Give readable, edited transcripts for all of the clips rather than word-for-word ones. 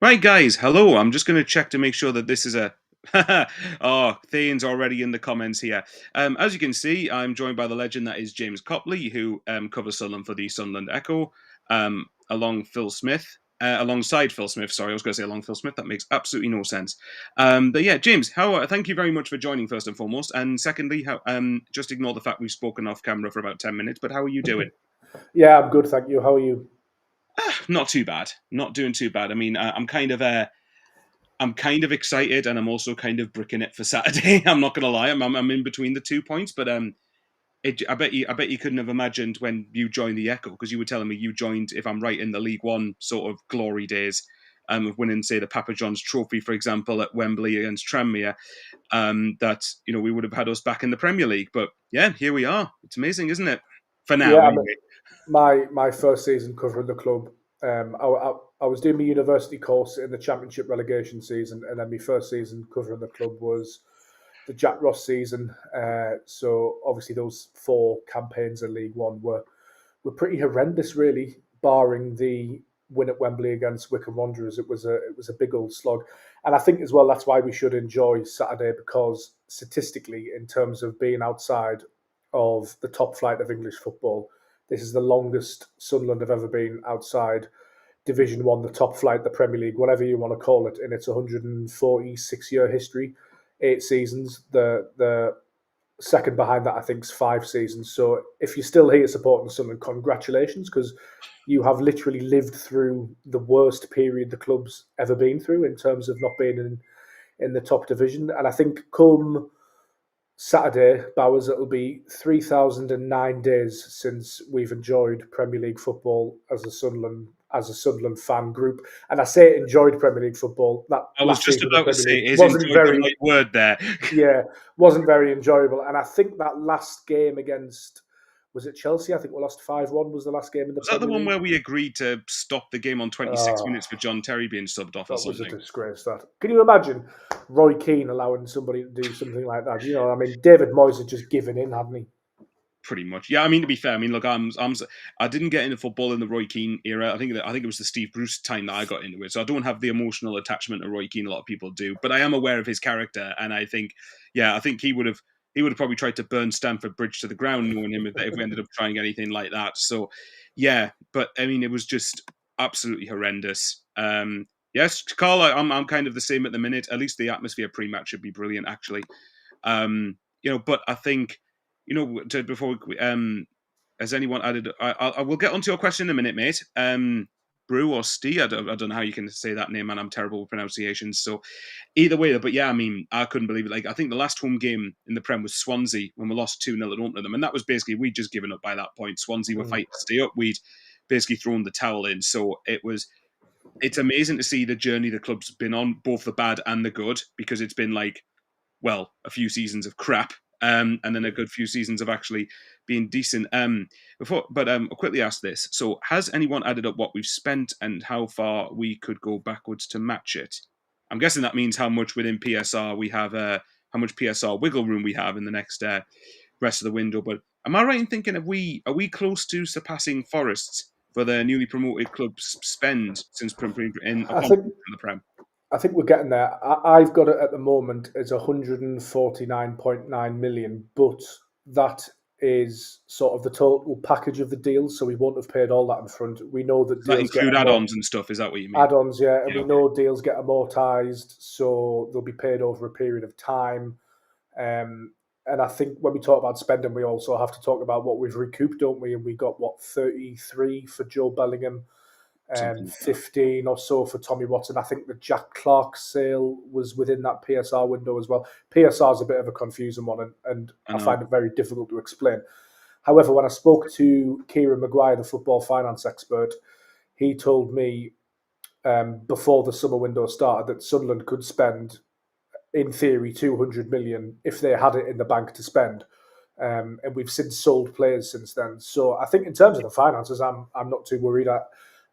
Right, guys. Hello. I'm just going to check to make sure that this is a. Oh, Thane's already in the comments here. As you can see, I'm joined by the legend that is James Copley, who covers Sunderland for the Sunderland Echo, alongside Phil Smith. Sorry, I was going to say along Phil Smith. That makes absolutely no sense. But yeah, James, thank you very much for joining first and foremost. And secondly, just ignore the fact we've spoken off camera for about 10 minutes. But how are you doing? Yeah, I'm good, thank you. How are you? Not too bad. Not doing too bad. I mean, I'm kind of excited, and I'm also kind of bricking it for Saturday. I'm not gonna lie, I'm in between the 2 points, but I bet you couldn't have imagined when you joined the Echo, because you were telling me you joined, if I'm right, in the League One sort of glory days, of winning, say, the Papa John's Trophy, for example, at Wembley against Tranmere. That we would have had us back in the Premier League, but yeah, here we are. It's amazing, isn't it? For now, Yeah, I anyway. mean, my first season covering the club. I was doing my university course in the Championship relegation season, and then my first season covering the club was the Jack Ross season. So obviously those four campaigns in League One were pretty horrendous, really, barring the win at Wembley against Wycombe Wanderers. It was a big old slog, and I think as well that's why we should enjoy Saturday, because statistically, in terms of being outside of the top flight of English football, this is the longest Sunderland have ever been outside Division One, the top flight, the Premier League, whatever you want to call it, in its 146-year history, 8 seasons. The second behind that, I think, is 5 seasons. So if you're still here supporting Sunderland, congratulations, because you have literally lived through the worst period the club's ever been through in terms of not being in the top division. And I think come Saturday, Bowers, it'll be 3,009 days since we've enjoyed Premier League football as a Sunderland fan group. And I say enjoyed Premier League football. That I was last just season in the about to Premier say, League is wasn't enjoyed the very right word there? yeah, wasn't very enjoyable. And I think that last game against, was it Chelsea? I think we lost 5-1 was the last game in the Was that the Premier one League. where we agreed to stop the game on 26 Oh, minutes for John Terry being subbed off or that was a something? disgrace. That, can you imagine Roy Keane allowing somebody to do something like that? I mean, David Moyes had just given in, hadn't he? Pretty much. Yeah, I mean, to be fair, I mean, look, I didn't get into football in the Roy Keane era. I think it was the Steve Bruce time that I got into it. So I don't have the emotional attachment to Roy Keane a lot of people do, but I am aware of his character, and I think he would have probably tried to burn Stamford Bridge to the ground, knowing him, if we ended up trying anything like that. So yeah, but I mean, it was just absolutely horrendous. Yes, Carl, I'm kind of the same at the minute. At least the atmosphere pre-match should be brilliant, actually. But I think, before has anyone added? I will get onto your question in a minute, mate. Brew or Stee? I don't know how you can say that name, and I'm terrible with pronunciations. So either way, but yeah, I mean, I couldn't believe it. Like, I think the last home game in the Prem was Swansea when we lost 2-0 at home to them, and that was basically we'd just given up by that point. Swansea were Mm. fighting to stay up. We'd basically thrown the towel in. So it's amazing to see the journey the club's been on, both the bad and the good, because it's been like, well, a few seasons of crap, and then a good few seasons of actually being decent. I'll quickly ask this: so, has anyone added up what we've spent and how far we could go backwards to match it? I'm guessing that means how much within PSR we have, how much PSR wiggle room we have in the next rest of the window. But am I right in thinking, are we close to surpassing Forests for the newly promoted club's spend since I upon think the Prem? I think we're getting there. I've got it at the moment as 149.9 million, but that is sort of the total package of the deals. So we won't have paid all that in front. We know that Does that deals get include add-ons and stuff? Is that what you mean? add-ons, yeah, and Yeah, we okay. know deals get amortized, so they'll be paid over a period of time. And I think when we talk about spending, we also have to talk about what we've recouped, don't we? And we got what, 33 for Joe Bellingham, Something like that. 15 or so for Tommy Watson. I think the Jack Clark sale was within that PSR window as well. PSR is a bit of a confusing one, and I I know. find it very difficult to explain. However, when I spoke to Kieran Maguire, the football finance expert, he told me before the summer window started that Sunderland could spend, in theory, 200 million if they had it in the bank to spend. And we've since sold players since then. So I think in terms of the finances, I'm not too worried.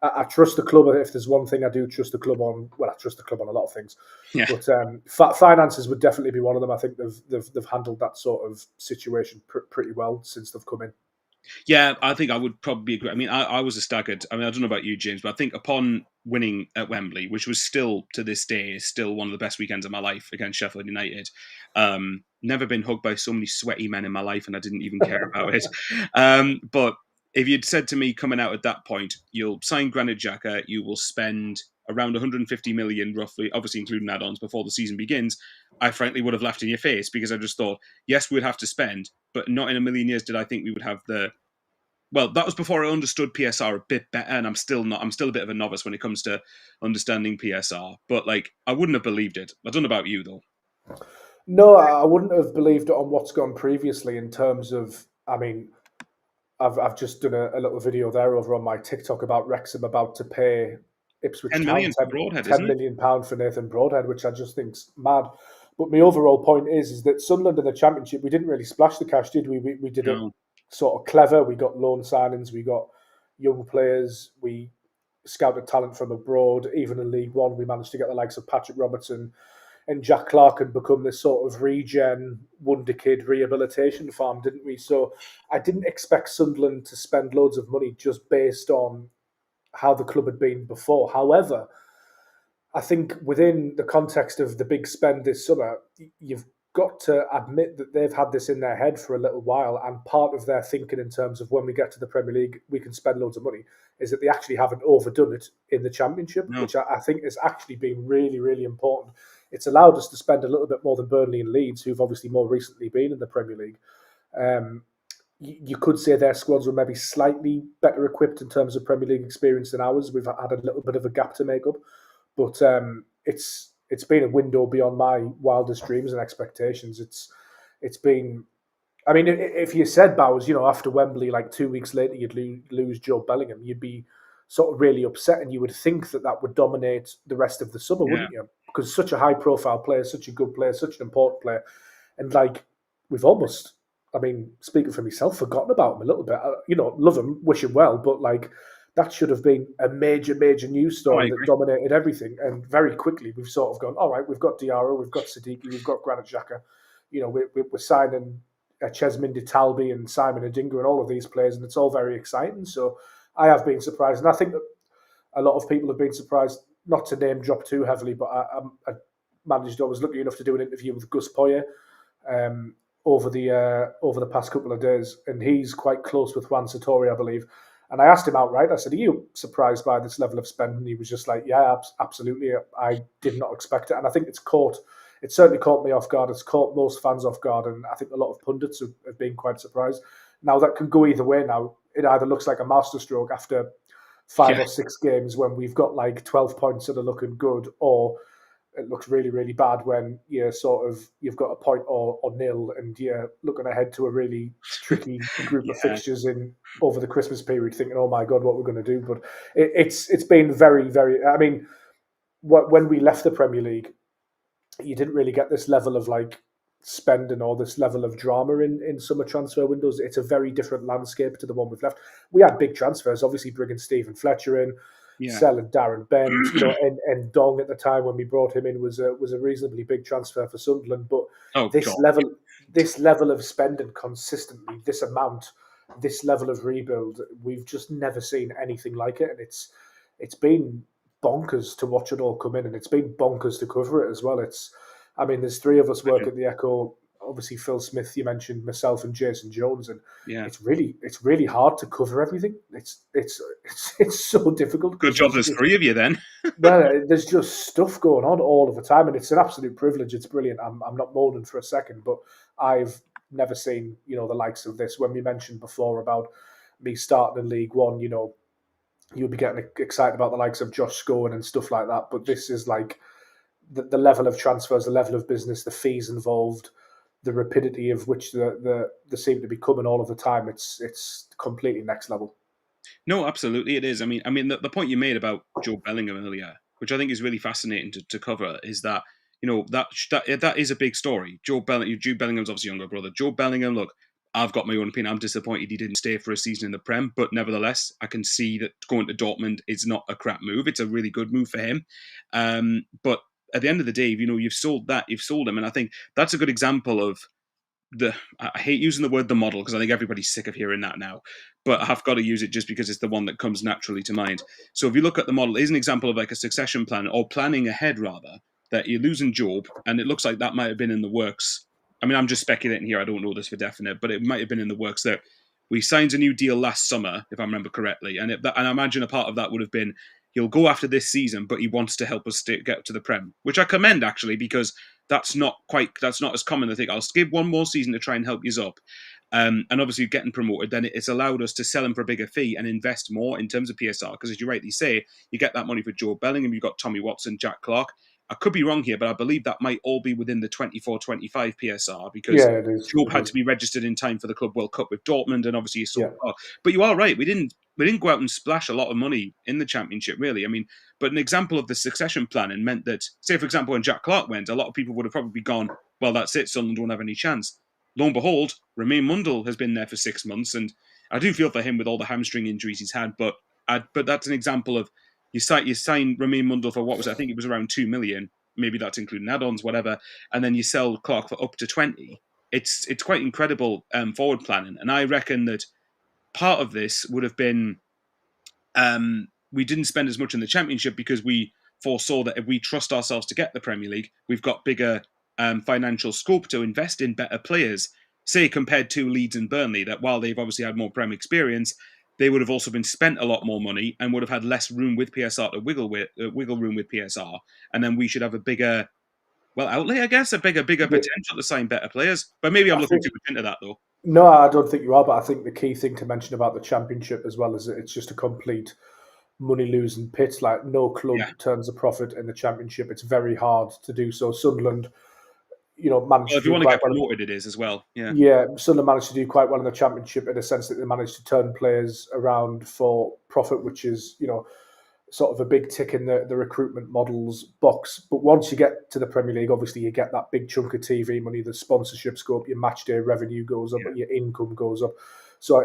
I trust the club. If there's one thing I do trust the club on, well, I trust the club on a lot of things, Yeah. but finances would definitely be one of them. I think they've handled that sort of situation pretty well since they've come in. Yeah, I think I would probably agree. I mean, I was a staggered. I mean, I don't know about you, James, but I think upon winning at Wembley, which was still to this day is still one of the best weekends of my life against Sheffield United. Never been hugged by so many sweaty men in my life, and I didn't even care about it. But if you'd said to me coming out at that point, you'll sign Granit Xhaka, you will spend around 150 million roughly, obviously including add-ons before the season begins, I frankly would have laughed in your face because I just thought, yes, we'd have to spend, but not in a million years did I think we would have the. Well, that was before I understood PSR a bit better, and I'm still not. I'm still a bit of a novice when it comes to understanding PSR. But like, I wouldn't have believed it. I don't know about you though. No, I wouldn't have believed it on what's gone previously in terms of. I mean, I've just done a little video there over on my TikTok about Wrexham about to pay Ipswich 10 Town million for Broadhead, isn't ten it? million pound for Nathan Broadhead, which I just think's mad. But my overall point is that Sunderland in the Championship, we didn't really splash the cash, did we? We did it No. sort of clever. We got loan signings, we got young players, we scouted talent from abroad. Even in League One, we managed to get the likes of Patrick Robertson and Jack Clark and become this sort of regen wonder kid rehabilitation farm, didn't we? So I didn't expect Sunderland to spend loads of money just based on how the club had been before. However, I think within the context of the big spend this summer, you've got to admit that they've had this in their head for a little while, and part of their thinking in terms of when we get to the Premier League, we can spend loads of money, is that they actually haven't overdone it in the Championship, No. which I think has actually been really, really important. It's allowed us to spend a little bit more than Burnley and Leeds, who've obviously more recently been in the Premier League. Um, you could say their squads were maybe slightly better equipped in terms of Premier League experience than ours. We've had a little bit of a gap to make up, but it's been a window beyond my wildest dreams and expectations. It's been. I mean, if you said Bowers, after Wembley, like 2 weeks later, you'd lose Joe Bellingham, you'd be sort of really upset, and you would think that that would dominate the rest of the summer, Yeah. wouldn't you? Because such a high-profile player, such a good player, such an important player, and like we've almost, I mean, speaking for myself, forgotten about him a little bit. Love him, wish him well, but like that should have been a major, major news Oh, I story that agree. dominated everything. And very quickly, we've sort of gone, all right, we've got Diarra, we've got Siddiqui, we've got Granit Xhaka. We're signing Chesmindy Talby and Simon Adingra and all of these players, and it's all very exciting. So I have been surprised, and I think that a lot of people have been surprised. Not to name drop too heavily, but I managed. I was lucky enough to do an interview with Gus Poyet um, over the past couple of days, and he's quite close with Juan Sartori, I believe. And I asked him outright. I said, "Are you surprised by this level of spend?" And he was just like, "Yeah, absolutely. I did not expect it." And I think it certainly caught me off guard. It's caught most fans off guard, and I think a lot of pundits have been quite surprised. Now that can go either way. Now it either looks like a masterstroke after five Yeah. or six games when we've got like 12 points that are looking good, or it looks really, really bad when you've got a point or nil and you're looking ahead to a really tricky group of Yeah. fixtures in over the Christmas period, thinking, "Oh my God, what we're going to do." But it's been very, very. I mean, when we left the Premier League, you didn't really get this level of like spending or this level of drama in summer transfer windows. It's a very different landscape to the one we've left. We had big transfers, obviously bringing Stephen Fletcher in, Yeah. selling Darren Bent, and Dong at the time when we brought him in was a reasonably big transfer for Sunderland. But Oh this God. level this level of spending consistently, this amount, this level of rebuild, we've just never seen anything like it, and it's been bonkers to watch it all come in, and it's been bonkers to cover it as well. I mean, there's three of us work at the Echo. Obviously, Phil Smith, you mentioned myself and Jason Jones, and Yeah. it's really hard to cover everything. It's so difficult Good because job. There's three of you then. there's just stuff going on all of the time, and it's an absolute privilege. It's brilliant. I'm not moaning for a second, but I've never seen the likes of this. When we mentioned before about me starting in League One, you'll be getting excited about the likes of Josh Scowen and stuff like that. But this is like the level of transfers, the level of business, the fees involved, the rapidity of which they seem to be coming all of the time. It's completely next level. No, absolutely, it is. I mean, the point you made about Joe Bellingham earlier, which I think is really fascinating to cover, is that that is a big story. Jude Bellingham's obviously younger brother. Joe Bellingham, look, I've got my own opinion. I'm disappointed he didn't stay for a season in the Prem, but nevertheless, I can see that going to Dortmund is not a crap move. It's a really good move for him. But at the end of the day, you've sold him, and I think that's a good example of I hate using the word the model because I think everybody's sick of hearing that now, but I have got to use it just because it's the one that comes naturally to mind. So if you look at the model, is an example of like a succession plan or planning ahead rather, that you're losing Job, and it looks like that might have been in the works. I mean, I'm just speculating here. I don't know this for definite, but it might have been in the works that we signed a new deal last summer, if I remember correctly, and and I imagine a part of that would have been he'll go after this season, but he wants to help us get to the Prem, which I commend actually because that's not as common. I think I'll skip one more season to try and help you up. And obviously getting promoted, then it's allowed us to sell him for a bigger fee and invest more in terms of PSR. Because as you rightly say, you get that money for Joe Bellingham, you've got Tommy Watson, Jack Clark. I could be wrong here, but I believe that might all be within the 24-25 PSR because Yeah, it is. Job It had to is. be registered in time for the Club World Cup with Dortmund, and obviously so Yeah. far. But you are right, we didn't go out and splash a lot of money in the Championship, really. I mean, but an example of the succession planning meant that, say, for example, when Jack Clark went, a lot of people would have probably gone, well, that's it, Sunderland won't have any chance. Lo and behold, Romain Mundle has been there for 6 months, and I do feel for him with all the hamstring injuries he's had, but that's an example of you sign Romain Mundle for what was it? I think it was around 2 million. Maybe that's including add-ons, whatever, and then you sell Clark for up to 20. It's quite incredible forward planning, and I reckon that part of this would have been we didn't spend as much in the Championship because we foresaw that if we trust ourselves to get the Premier League, we've got bigger financial scope to invest in better players. Say compared to Leeds and Burnley, that while they've obviously had more Prem experience, they would have also been spent a lot more money and would have had less room with PSR to wiggle room with PSR, and then we should have a bigger outlay, I guess, a bigger Yeah. potential to sign better players. But maybe I'm I looking think too much into that though. no, I don't think you are. But I think the key thing to mention about the Championship as well is that it's just a complete money losing pit. Like no Yeah. club turns a profit in the Championship. It's very hard to do so. Sunderland, managed Well, to if you do want to quite get well. promoted, it is as well. Yeah. Yeah, Sunderland managed to do quite well in the Championship in the sense that they managed to turn players around for profit, which is sort of a big tick in the recruitment models box. But once you get to the Premier League, obviously you get that big chunk of TV money, the sponsorships go up, your match day revenue goes up, Yeah. your income goes up. So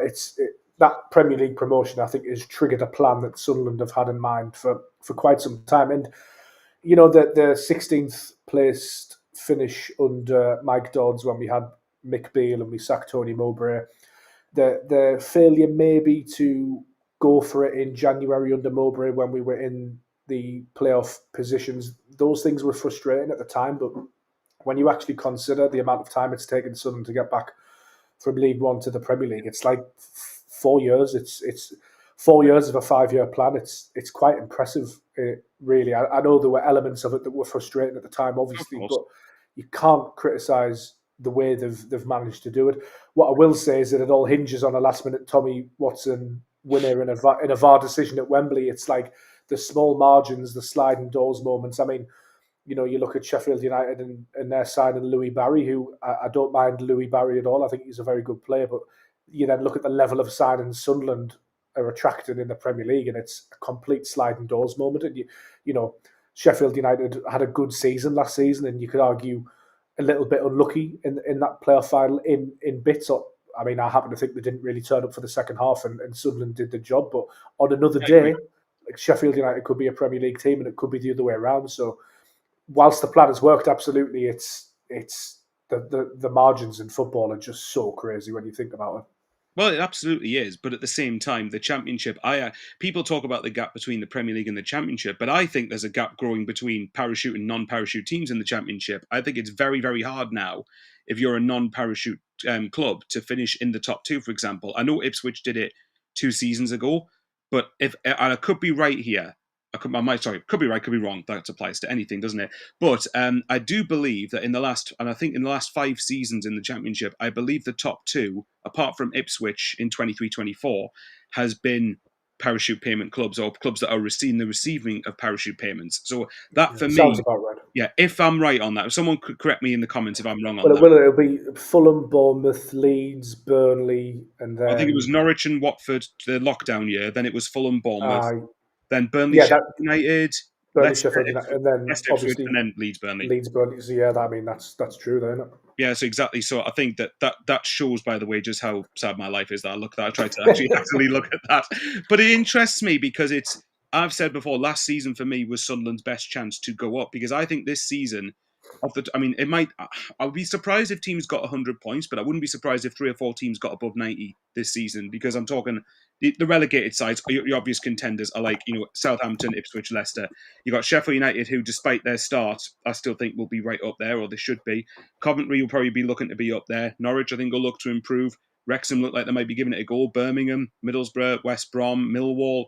that Premier League promotion, I think, has triggered a plan that Sunderland have had in mind for quite some time. And the 16th placed finish under Mike Dodds when we had Mick Beale and we sacked Tony Mowbray. The failure maybe to go for it in January under Mowbray when we were in the playoff positions, those things were frustrating at the time. But when you actually consider the amount of time it's taken Sunderland to get back from League One to the Premier League, it's like 4 years. It's 4 years of a 5-year plan. It's quite impressive, really. I know there were elements of it that were frustrating at the time, Of obviously, course. but you can't criticise the way they've managed to do it. What I will say is that it all hinges on a last minute Tommy Watson winner in a VAR decision at Wembley. It's like the small margins, the sliding doors moments. I mean, you look at Sheffield United and their signing Louis Barry, who I don't mind Louis Barry at all. I think he's a very good player, but you then look at the level of signing Sunderland are attracting in the Premier League, and it's a complete sliding doors moment. And Sheffield United had a good season last season, and you could argue a little bit unlucky in that playoff final in bits. I mean, I happen to think they didn't really turn up for the second half, and Sunderland did the job. But on another I agree. day, like Sheffield United could be a Premier League team, and it could be the other way around. So whilst the plan has worked, absolutely, it's the margins in football are just so crazy when you think about it. Well, it absolutely is, but at the same time, the Championship. People talk about the gap between the Premier League and the Championship, but I think there's a gap growing between parachute and non-parachute teams in the Championship. I think it's very, very hard now if you're a non-parachute club to finish in the top two. For example, I know Ipswich did it 2 seasons ago, but if and I could be right here. Could be right, could be wrong. That applies to anything, doesn't it? But I do believe that I think in the last 5 seasons in the Championship, I believe the top two, apart from Ipswich in 23-24, has been parachute payment clubs or clubs that are receiving the receiving of parachute payments. So that for Yeah, sounds me, about right. yeah, if I'm right on that, if someone could correct me in the comments if I'm wrong on Well, that. it'll be Fulham, Bournemouth, Leeds, Burnley, and I think it was then Norwich and Watford the lockdown year. Then it was Fulham, Bournemouth. uh, Then Burnley, yeah, that Sheffield United, Burnley, Leicester, Sheffield United, and then Ipswich, and obviously then Leeds, Burnley. Leeds, Burnley. So yeah, I mean that's true, though, isn't it? Yeah, so exactly. So I think that shows, by the way, just how sad my life is. That I tried to actually actively look at that, but it interests me because I've said before, last season for me was Sunderland's best chance to go up because I think this season I mean, it might. I would be surprised if teams got 100 points, but I wouldn't be surprised if 3 or 4 teams got above 90 this season because I'm talking the relegated sides. Your obvious contenders are like Southampton, Ipswich, Leicester. You got Sheffield United, who, despite their start, I still think will be right up there, or they should be. Coventry will probably be looking to be up there. Norwich, I think, will look to improve. Wrexham look like they might be giving it a go. Birmingham, Middlesbrough, West Brom, Millwall.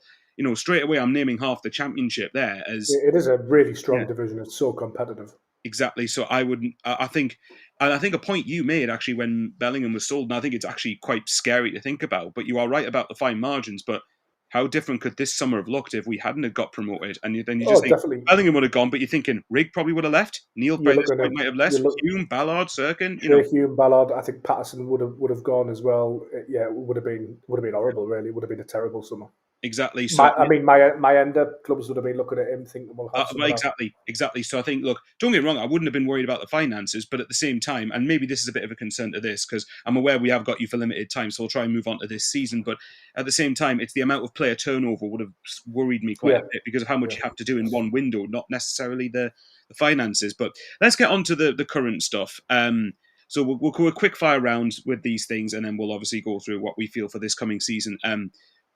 Straight away, I'm naming half the championship there as It is a really strong yeah. division. It's so competitive. Exactly. So I would, I think, and I think a point you made actually when Bellingham was sold, and I think it's actually quite scary to think about. But you are right about the fine margins. But how different could this summer have looked if we hadn't have got promoted? And then you just Oh, think definitely. Bellingham would have gone, but you're thinking Rigg probably would have left. Neil by You're this looking point at might have you left. look Hume, Ballard, Sirkin. Trey Hume, Ballard. I think Patterson would have gone as well. Yeah, it would have been horrible. Really, it would have been a terrible summer. Exactly. So My ender clubs would have been looking at him, thinking we'll have some well, of that. exactly. So I think, look, don't get me wrong, I wouldn't have been worried about the finances, but at the same time, and maybe this is a bit of a concern to this because I'm aware we have got you for limited time, so we'll try and move on to this season. But at the same time, it's the amount of player turnover would have worried me quite Yeah, a bit because of how much yeah. you have to do in one window, not necessarily the finances. But let's get on to the current stuff. So we'll go a quick fire round with these things, and then we'll obviously go through what we feel for this coming season.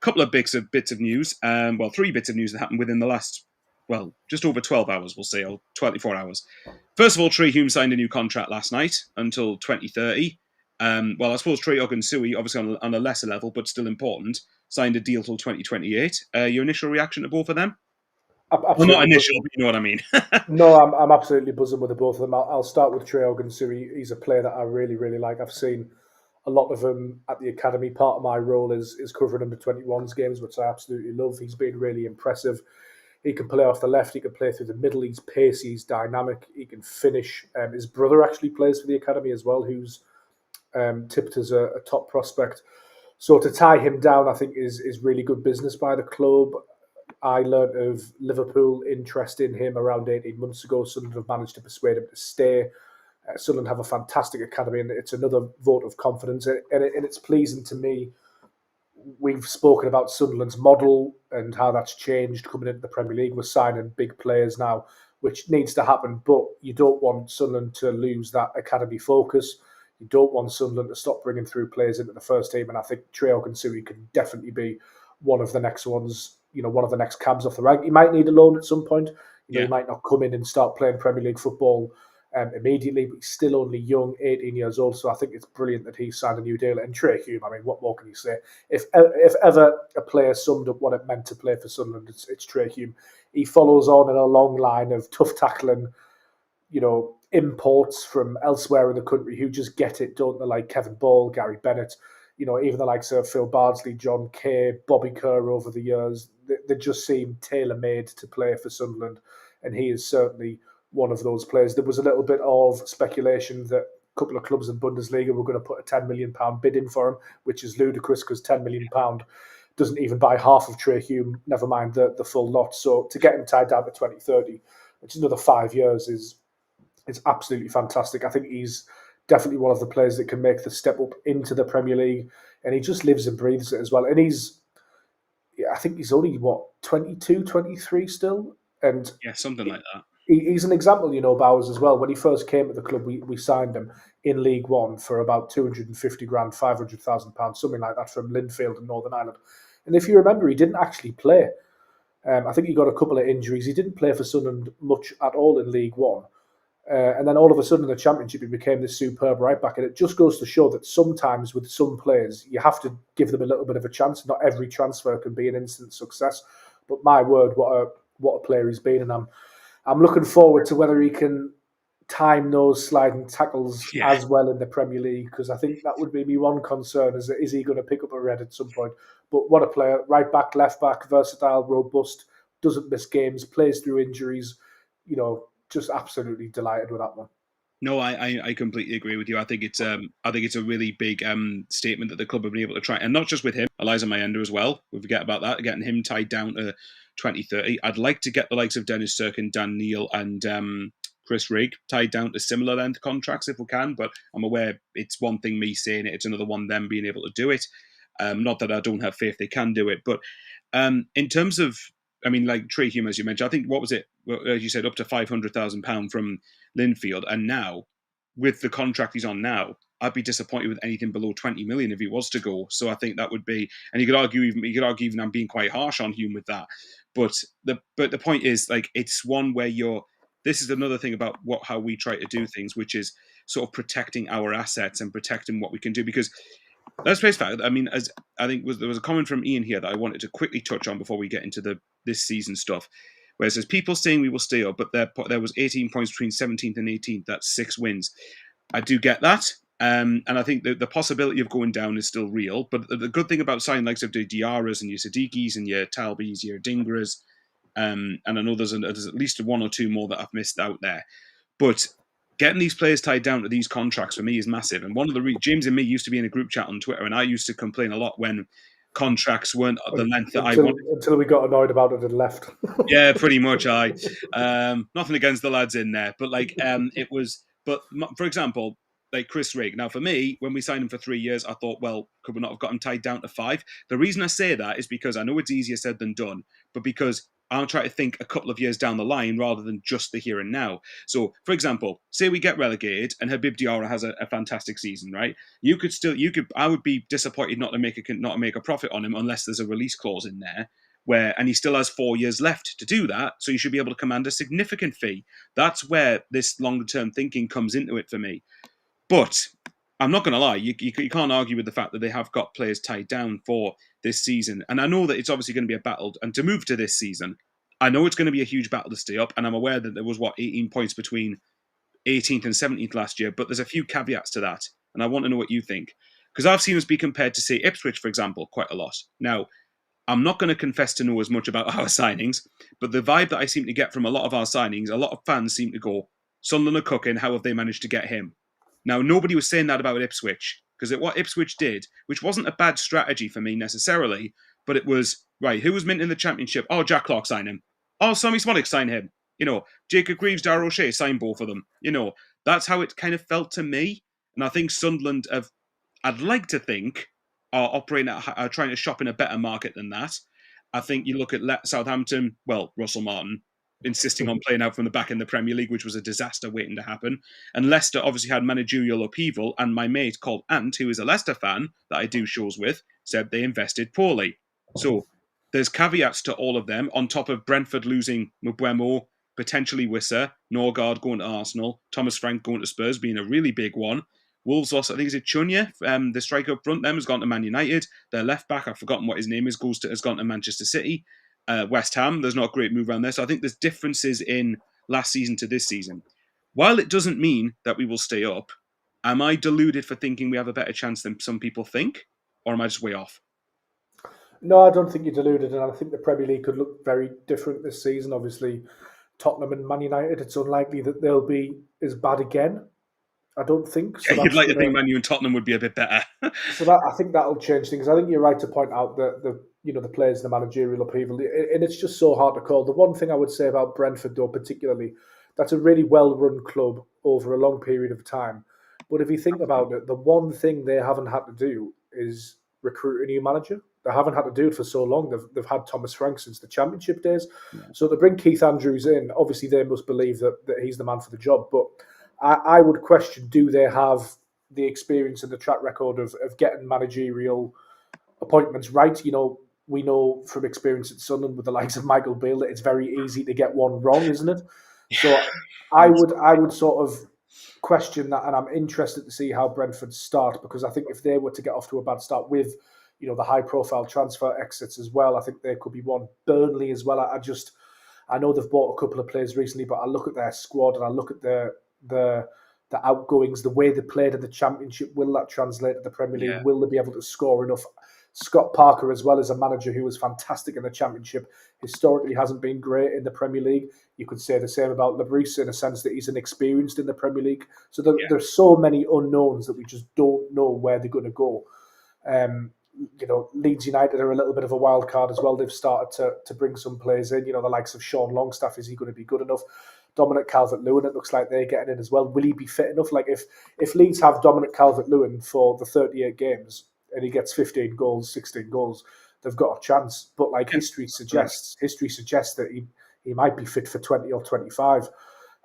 Couple of bits of news. Well, 3 bits of news that happened within the last just over 12 hours, we'll say, or 24 hours. First of all, Trey Hume signed a new contract last night until 2030. Well, I suppose Trey Ogunsui, obviously on a lesser level, but still important, signed a deal till 2028. Your initial reaction to both of them? Well, not Absolutely initial, buzzing. but you know what I mean. No, I'm absolutely buzzing with the both of them. I'll start with Trey Ogunsui. He's a player that I really, really like. I've seen a lot of him at the academy. Part of my role is covering under 21s games, which I absolutely love. He's been really impressive. He can play off the left. He can play through the middle. He's pacey. He's dynamic. He can finish. His brother actually plays for the academy as well, who's tipped as a top prospect. So to tie him down, I think is really good business by the club. I learnt of Liverpool interest in him around 18 months ago. Sunderland have managed to persuade him to stay. Sunderland have a fantastic academy, and it's another vote of confidence. And it's pleasing to me. We've spoken about Sunderland's model and how that's changed coming into the Premier League. We're signing big players now, which needs to happen, but you don't want Sunderland to lose that academy focus. You don't want Sunderland to stop bringing through players into the first team, and I think Trey Ogunsui can definitely be one of the next ones, one of the next cabs off the rank. He might need a loan at some point. Yeah. He might not come in and start playing Premier League football immediately, but he's still only young, 18 years old. So I think it's brilliant that he signed a new deal. And Trey Hume, I mean, what more can you say? If ever a player summed up what it meant to play for Sunderland, it's Trey Hume. He follows on in a long line of tough tackling, imports from elsewhere in the country who just get it, don't they? Like Kevin Ball, Gary Bennett, even the likes of Phil Bardsley, John Kay, Bobby Kerr over the years. They just seem tailor-made to play for Sunderland, and he is certainly one of those players. There was a little bit of speculation that a couple of clubs in Bundesliga were going to put a £10 million bid in for him, which is ludicrous because £10 million doesn't even buy half of Trey Hume, never mind the full lot. So to get him tied down to 2030, which is another 5 years, is absolutely fantastic. I think he's definitely one of the players that can make the step up into the Premier League, and he just lives and breathes it as well. And I think he's only, 22, 23 still? And Yeah, something like that. he's an example, Bowers as well. When he first came to the club, we signed him in League One for about 250 grand, £500,000, something like that, from Linfield in Northern Ireland. And if you remember, he didn't actually play. I think he got a couple of injuries. He didn't play for Sunderland much at all in League One. And then all of a sudden in the Championship, he became this superb right back. And it just goes to show that sometimes with some players, you have to give them a little bit of a chance. Not every transfer can be an instant success. But my word, what a player he's been. And I'm looking forward to whether he can time those sliding tackles as well in the Premier League, because I think that would be my one concern, is he going to pick up a red at some point. But what a player, right back, left back, versatile, robust, doesn't miss games, plays through injuries, just absolutely delighted with that one. No, I completely agree with you. I think it's a really big statement that the club have been able to try, and not just with him, Eliza Mayenda as well. We forget about that, getting him tied down to 2030. I'd like to get the likes of Dennis Sirkin, Dan Neil, and Chris Rigg tied down to similar length contracts if we can. But I'm aware it's one thing me saying it; it's another one them being able to do it. Not that I don't have faith they can do it, but in terms of I mean, like Trey Hume, as you mentioned, I think what was it? Well, as you said, up to £500,000 from Linfield, and now with the contract he's on now, I'd be disappointed with anything below 20 million if he was to go. So I think that would be, and you could argue even I'm being quite harsh on Hume with that. But the point is, like, it's one where you're. This is another thing about how we try to do things, which is sort of protecting our assets and protecting what we can do. Because let's face fact. I mean, as I think there was a comment from Ian here that I wanted to quickly touch on before we get into this season stuff, where it says people saying we will stay up, but there was 18 points between 17th and 18th. That's 6 wins. I do get that. And I think the possibility of going down is still real. But the good thing about signing likes of the Diarras and your Siddiquis and your Talbys, your Dingras, and I know there's at least one or two more that I've missed out there. But getting these players tied down to these contracts for me is massive. And one of the James and me used to be in a group chat on Twitter, and I used to complain a lot when contracts weren't at the length that I wanted. Until we got annoyed about it and left. Yeah, pretty much. Nothing against the lads in there, but it was. But for example, like Chris Rigg. Now, for me, when we signed him for 3 years, I thought, well, could we not have got him tied down to 5? The reason I say that is because I know it's easier said than done, but because I'm trying to think a couple of years down the line rather than just the here and now. So, for example, say we get relegated and Habib Diarra has a fantastic season, right? I would be disappointed not to make a profit on him unless there's a release clause in there. And he still has 4 years left to do that, so you should be able to command a significant fee. That's where this longer term thinking comes into it for me. But I'm not going to lie, you can't argue with the fact that they have got players tied down for this season. And I know that it's obviously going to be a battle. And to move to this season, I know it's going to be a huge battle to stay up. And I'm aware that there was, 18 points between 18th and 17th last year. But there's a few caveats to that. And I want to know what you think. Because I've seen us be compared to, say, Ipswich, for example, quite a lot. Now, I'm not going to confess to know as much about our signings, but the vibe that I seem to get from a lot of our signings, a lot of fans seem to go, Sunderland are cooking, how have they managed to get him? Now, nobody was saying that about Ipswich, because what Ipswich did, which wasn't a bad strategy for me necessarily, but it was, right, who was mint in the Championship? Oh, Jack Clark signed him. Oh, Sammy Smolik signed him. Jacob Greaves, Darrell O'Shea signed both of them. That's how it kind of felt to me. And I think Sunderland I'd like to think, are operating are trying to shop in a better market than that. I think you look at Southampton, well, Russell Martin insisting on playing out from the back in the Premier League, which was a disaster waiting to happen. And Leicester obviously had managerial upheaval, and my mate called Ant, who is a Leicester fan that I do shows with, said they invested poorly. So there's caveats to all of them, on top of Brentford losing Mbeumo, potentially Wissa, Norgard going to Arsenal, Thomas Frank going to Spurs being a really big one. Wolves lost, I think, is it Chunya? The striker up front, them has gone to Man United. Their left back, I've forgotten what his name is, has gone to Manchester City. West Ham, there's not a great move around there. So I think there's differences in last season to this season. While it doesn't mean that we will stay up, am I deluded for thinking we have a better chance than some people think? Or am I just way off? No, I don't think you're deluded. And I think the Premier League could look very different this season. Obviously, Tottenham and Man United, it's unlikely that they'll be as bad again. I don't think. So yeah, you'd like to think Man U and Tottenham would be a bit better. I think that'll change things. I think you're right to point out that the players in the managerial upheaval, and it's just so hard to call. The one thing I would say about Brentford, though, particularly, that's a really well-run club over a long period of time. But if you think about it, the one thing they haven't had to do is recruit a new manager. They haven't had to do it for so long. They've had Thomas Frank since the Championship days. Yeah. So to bring Keith Andrews in, obviously they must believe that he's the man for the job. But I would question, do they have the experience and the track record of getting managerial appointments right? We know from experience at Sunderland with the likes of Michael Beale that it's very easy to get one wrong, isn't it? So I would sort of question that, and I'm interested to see how Brentford start, because I think if they were to get off to a bad start with, the high-profile transfer exits as well, I think there could be one. Burnley as well. I know they've bought a couple of players recently, but I look at their squad and I look at the outgoings, the way they played in the Championship. Will that translate to the Premier League? Yeah. Will they be able to score enough? Scott Parker as well as a manager who was fantastic in the Championship, historically hasn't been great in the Premier League. You could say the same about Lebris in a sense that he's inexperienced in the Premier League. So there's so many unknowns that we just don't know where they're going to go. Leeds United are a little bit of a wild card as well. They've started to bring some players in, the likes of Sean Longstaff. Is he going to be good enough? Dominic Calvert-Lewin, it looks like they're getting in as well. Will he be fit enough? Like if Leeds have Dominic Calvert-Lewin for the 38 games and he gets 15 goals, 16 goals, they've got a chance. But like Yeah, history suggests that he might be fit for 20 or 25.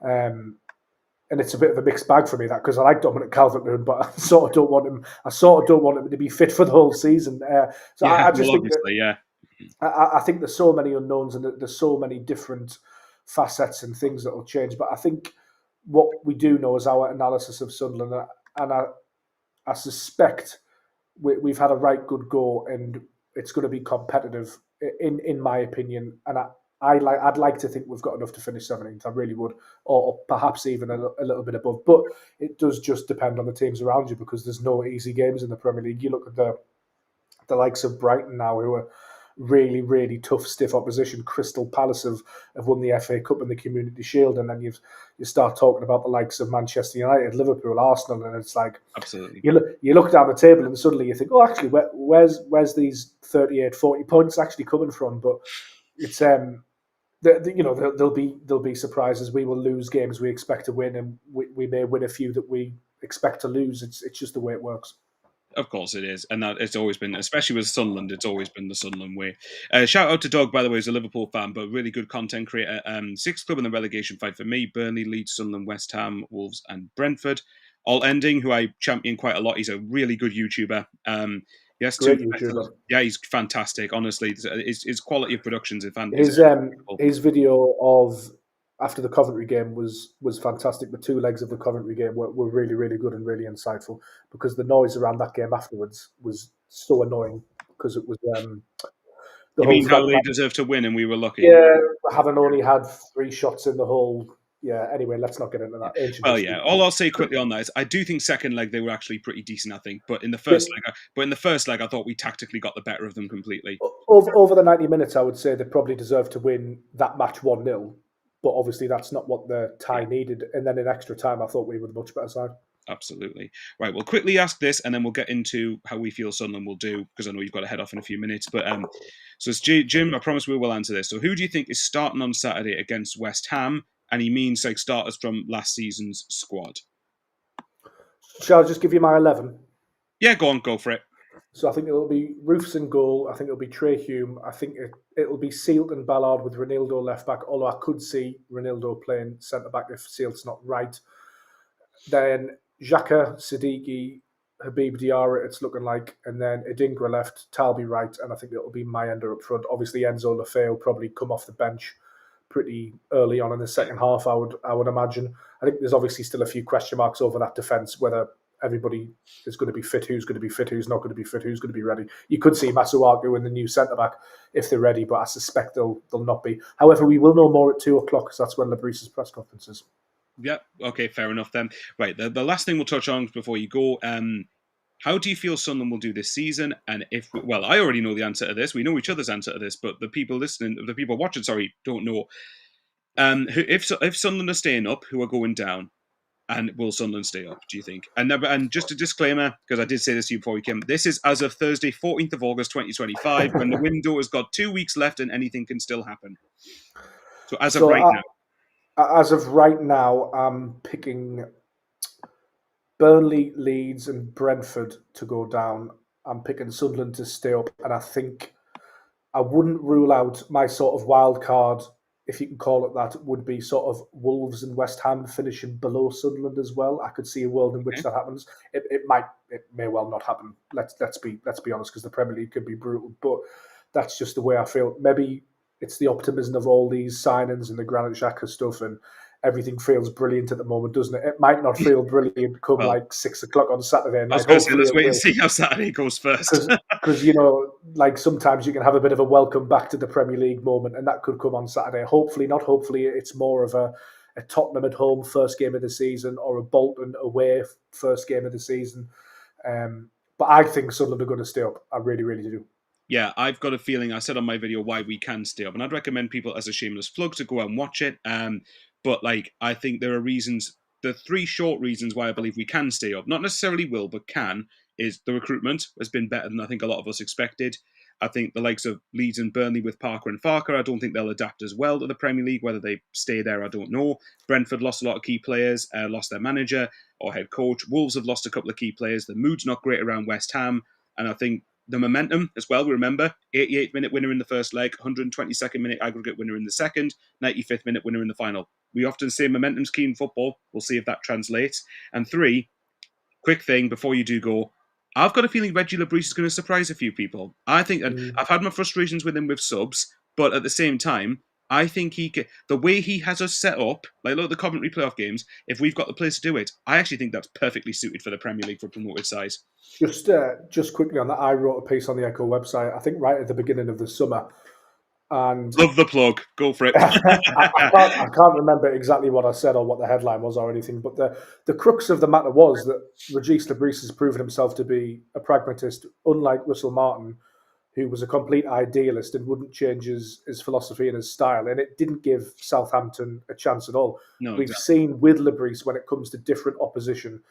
And it's a bit of a mixed bag for me, that, because I like Dominic Calvert-Lewin, but I sort of don't want him. I sort of don't want him to be fit for the whole season. So yeah. I just Well, think that obviously, yeah, I think there's so many unknowns and there's so many different facets and things that will change. But I think what we do know is our analysis of Sunderland, and I suspect we've had a right good go, and it's going to be competitive in my opinion. And I'd like to think we've got enough to finish 17th. I really would, or perhaps even a little bit above. But it does just depend on the teams around you, because there's no easy games in the Premier League. You look at the likes of Brighton now, who are really, really tough, stiff opposition. Crystal Palace have won the FA Cup and the Community Shield, and then you start talking about the likes of Manchester United, Liverpool, Arsenal, and it's like absolutely. you look down the table and suddenly you think, oh, actually, where's these 38, 40 points actually coming from? But it's there'll be surprises. We will lose games we expect to win, and we may win a few that we expect to lose. It's just the way it works. Of course it is, and that it's always been, especially with Sunderland, it's always been the Sunderland way. Shout out to Doug, by the way, who's a Liverpool fan, but really good content creator. Sixth club in the relegation fight for me: Burnley, Leeds, Sunderland, West Ham, Wolves, and Brentford. All ending, who I champion quite a lot. He's a really good YouTuber. Yes, Great YouTuber. yeah, he's fantastic. Honestly, his quality of productions is His video of after the Coventry game was fantastic. The two legs of the Coventry game were really, really good and really insightful, because the noise around that game afterwards was so annoying, because it was the You whole mean how front they line. deserve to win and we were lucky? Yeah, having only had 3 shots in the whole. Yeah. Anyway, let's not get into that ancient Well, history. yeah. All I'll say quickly on that is I do think second leg they were actually pretty decent. I think, but in the first leg, I thought we tactically got the better of them completely. Over the 90 minutes, I would say they probably deserved to win that match 1-0. But obviously, that's not what the tie needed. And then in extra time, I thought we were the much better side. Absolutely. Right, we'll quickly ask this, and then we'll get into how we feel Sunderland will do, because I know you've got to head off in a few minutes. But so it's Jim. I promise we will answer this. So, who do you think is starting on Saturday against West Ham? And he means like starters from last season's squad. Shall I just give you my 11? Yeah, go for it. So I think it'll be Roofs in goal. I think it'll be Trey Hume. I think it'll be Sealt and Ballard with Ronaldo left back, although I could see Ronaldo playing centre back if Sealt's not right. Then Xhaka, Siddiqui, Habib Diarra, it's looking like, and then Adingra left, Talby right, and I think it'll be Mayender up front. Obviously, Enzo Lefebvre will probably come off the bench pretty early on in the second half, I would imagine. I think there's obviously still a few question marks over that defence, whether everybody is going to be fit, who's going to be fit, who's not going to be fit, who's going to be ready. You could see Masuaku in the new centre-back if they're ready, but I suspect they'll not be. However, we will know more at 2 o'clock, because that's when Labrisse's press conference is. Yeah, okay, fair enough then. Right, the last thing we'll touch on before you go, how do you feel Sunderland will do this season? And well, I already know the answer to this. We know each other's answer to this, but the people watching, don't know. If Sunderland are staying up, who are going down? And will Sunderland stay up, do you think? And just a disclaimer, because I did say this to you before we came, this is as of Thursday, 14th of August, 2025, when the window has got 2 weeks left and anything can still happen. So as of right now, I'm picking Burnley, Leeds and Brentford to go down. I'm picking Sunderland to stay up. And I think I wouldn't rule out my sort of wild card, if you can call it that, would be sort of Wolves and West Ham finishing below Sunderland as well. I could see a world in which that happens. It may well not happen. Let's be honest, because the Premier League could be brutal. But that's just the way I feel. Maybe it's the optimism of all these signings and the Granit Xhaka stuff, and everything feels brilliant at the moment, doesn't it? It might not feel brilliant come like 6 o'clock on Saturday night. I was going to say, let's wait and see how Saturday goes first. Because like sometimes you can have a bit of a welcome back to the Premier League moment, and that could come on Saturday. Hopefully not. Hopefully it's more of a Tottenham at home first game of the season, or a Bolton away first game of the season. But I think Sunderland are going to stay up. I really, really do. Yeah, I've got a feeling, I said on my video why we can stay up, and I'd recommend people, as a shameless plug, to go out and watch it. But I think there are reasons, the 3 short reasons why I believe we can stay up, not necessarily will, but can, is the recruitment has been better than I think a lot of us expected. I think the likes of Leeds and Burnley with Parker and Farker, I don't think they'll adapt as well to the Premier League. Whether they stay there, I don't know. Brentford lost a lot of key players, lost their manager or head coach. Wolves have lost a couple of key players. The mood's not great around West Ham. And I think the momentum as well. We remember 88th minute winner in the first leg, 122nd minute aggregate winner in the second, 95th minute winner in the final. We often say momentum's key in football. We'll see if that translates. And 3, quick thing before you do go, I've got a feeling Reggie Labrie is going to surprise a few people. I think, and I've had my frustrations with him with subs, but at the same time, I think the way he has us set up, like look at the Coventry playoff games, if we've got the players to do it, I actually think that's perfectly suited for the Premier League for promoted size. Just quickly on that, I wrote a piece on the Echo website, I think right at the beginning of the summer, and love the plug. Go for it. I can't remember exactly what I said or what the headline was or anything, but the crux of the matter was that Regis Labrie has proven himself to be a pragmatist, unlike Russell Martin, who was a complete idealist and wouldn't change his philosophy and his style. And it didn't give Southampton a chance at all. No, We've exactly. seen with Labrie, when it comes to different opposition,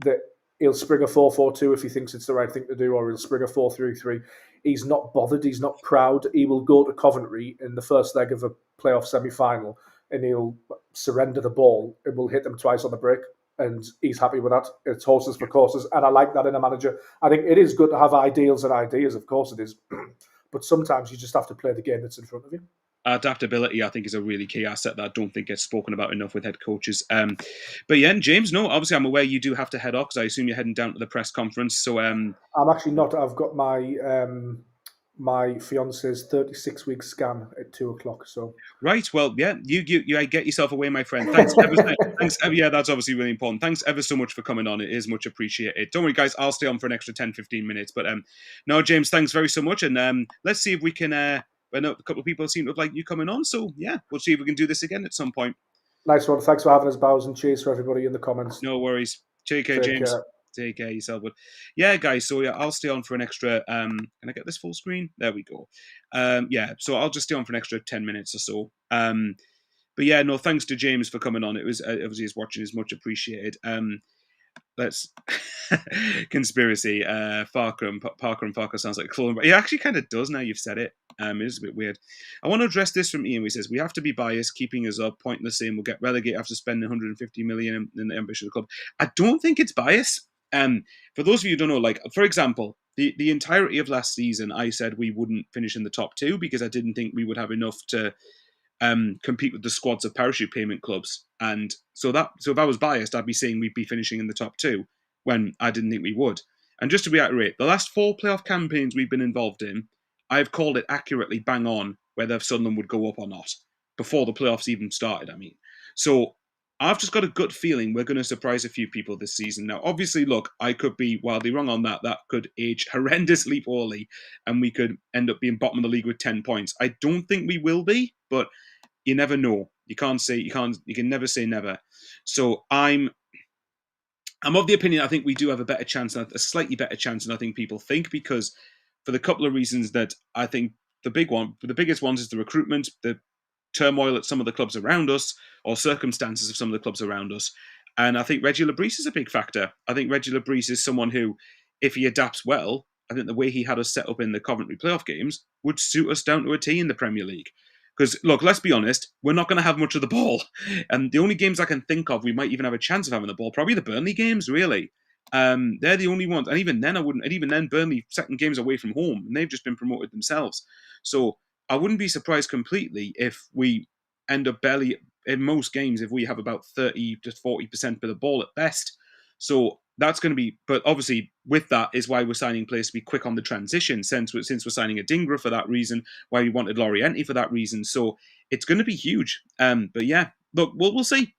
that he'll spring a 4-4-2 if he thinks it's the right thing to do, or he'll spring a 4-3-3. He's not bothered. He's not proud. He will go to Coventry in the first leg of a playoff semi-final and he'll surrender the ball. It will hit them twice on the break. And he's happy with that. It's horses for courses. And I like that in a manager. I think it is good to have ideals and ideas. Of course it is. But sometimes you just have to play the game that's in front of you. Adaptability, I think, is a really key asset that I don't think gets spoken about enough with head coaches. But yeah, James, no, obviously I'm aware you do have to head off because I assume you're heading down to the press conference. So I'm actually not. I've got my fiance's 36-week scan at 2:00. So right, well, yeah, you get yourself away, my friend. Thanks yeah, that's obviously really important. Thanks ever so much for coming on. It is much appreciated. Don't worry, guys, I'll stay on for an extra 10-15 minutes. But no, James, thanks very so much. And let's see if we can. I know a couple of people seem to like you coming on. So yeah, we'll see if we can do this again at some point. Nice one. Thanks for having us, Bows, and cheers for everybody in the comments. No worries. Take care, Take James. care. Take care yourself. But yeah, guys, so yeah, I'll stay on for an extra can I get this full screen? There we go. Yeah, so I'll just stay on for an extra 10 minutes or so. But yeah, no, thanks to James for coming on. It was obviously his watching is much appreciated. Let's conspiracy. Parker and Parker sounds like a clone, but he actually kind of does now you've said it. It is a bit weird. I want to address this from Ian. He says we have to be biased, keeping us up, pointless saying we'll get relegated after spending 150 million in the ambition of the club. I don't think it's bias. For those of you who don't know, like for example, the entirety of last season, I said we wouldn't finish in the top 2 because I didn't think we would have enough to compete with the squads of parachute payment clubs. And so if I was biased, I'd be saying we'd be finishing in the top 2 when I didn't think we would. And just to reiterate, the last 4 playoff campaigns we've been involved in, I've called it accurately bang on whether Sunderland would go up or not before the playoffs even started, I mean. So I've just got a gut feeling we're going to surprise a few people this season. Now, obviously, look, I could be wildly wrong on that. That could age horrendously poorly, and we could end up being bottom of the league with 10 points. I don't think we will be, but you never know. You can never say never. So I'm of the opinion I think we do have a better chance, a slightly better chance than I think people think, because for the couple of reasons that I think the biggest ones is the recruitment, the turmoil at some of the clubs around us, or circumstances of some of the clubs around us. And I think Reggie Labrie is a big factor. I think Reggie Labrie is someone who, if he adapts well, I think the way he had us set up in the Coventry playoff games would suit us down to a T in the Premier League. Because, look, let's be honest, we're not going to have much of the ball. And the only games I can think of, we might even have a chance of having the ball, probably the Burnley games, really. They're the only ones. And even then, Burnley, second games away from home, and they've just been promoted themselves. So I wouldn't be surprised completely if we end up barely, in most games, if we have about 30 to 40% of the ball at best. So that's going to be, but obviously with that is why we're signing players to be quick on the transition, since we're signing a Dingra for that reason, why we wanted Lorienti for that reason. So it's going to be huge. But yeah, look, we'll see.